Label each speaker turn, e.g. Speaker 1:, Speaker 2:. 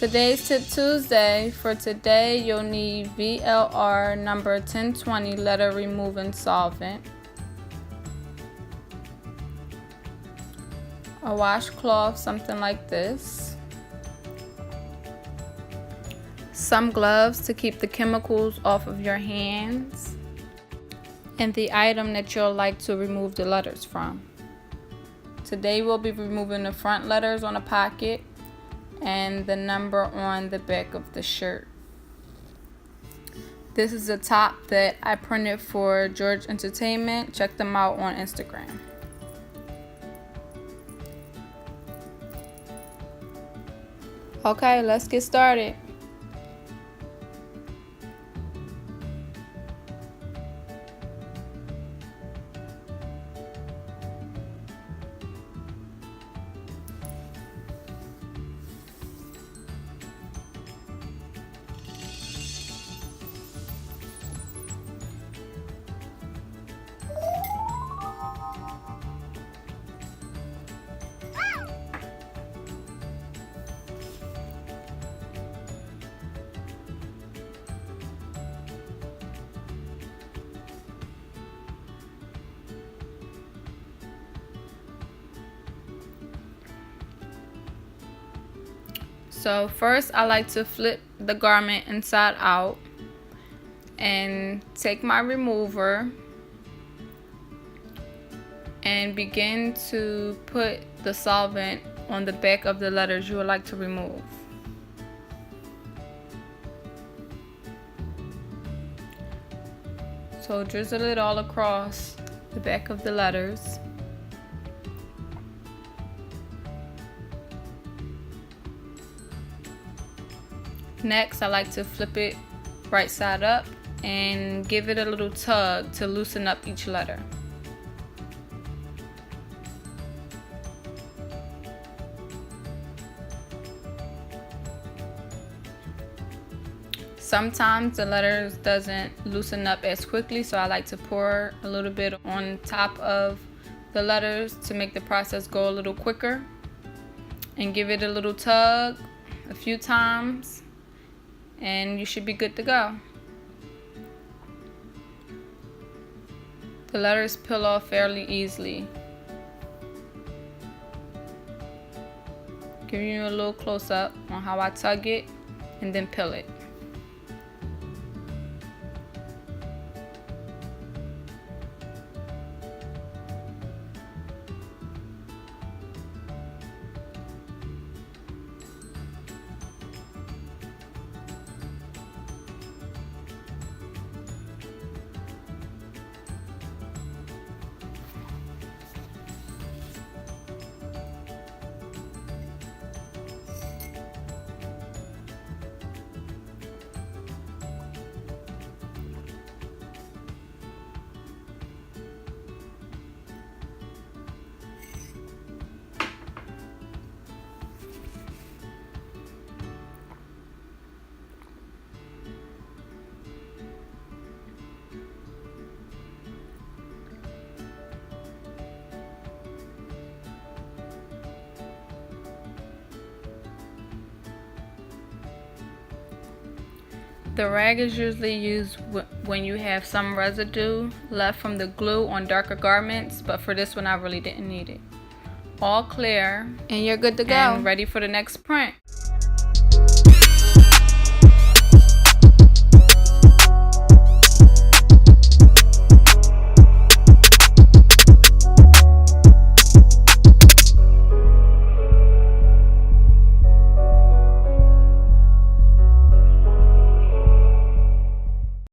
Speaker 1: Today's Tip Tuesday. For today, you'll need VLR number 1020 letter removing solvent, a washcloth, something like this, some gloves to keep the chemicals off of your hands, and the item that you'll like to remove the letters from. Today we'll be removing the front letters on a pocket and the number on the back of the shirt. This is a top that I printed for George Entertainment. Check them out on Instagram. Okay, let's get started. So first I like to flip the garment inside out and take my remover and begin to put the solvent on the back of the letters you would like to remove. So drizzle it all across the back of the letters. Next, I like to flip it right side up and give it a little tug to loosen up each letter. Sometimes the letters doesn't loosen up as quickly, so I like to pour a little bit on top of the letters to make the process go a little quicker, and give it a little tug a few times and you should be good to go. The letters peel off fairly easily. Giving you a little close up on how I tug it and then peel it. The rag is usually used when you have some residue left from the glue on darker garments, but for this one I really didn't need it. All clear, and you're good to go and ready for the next print.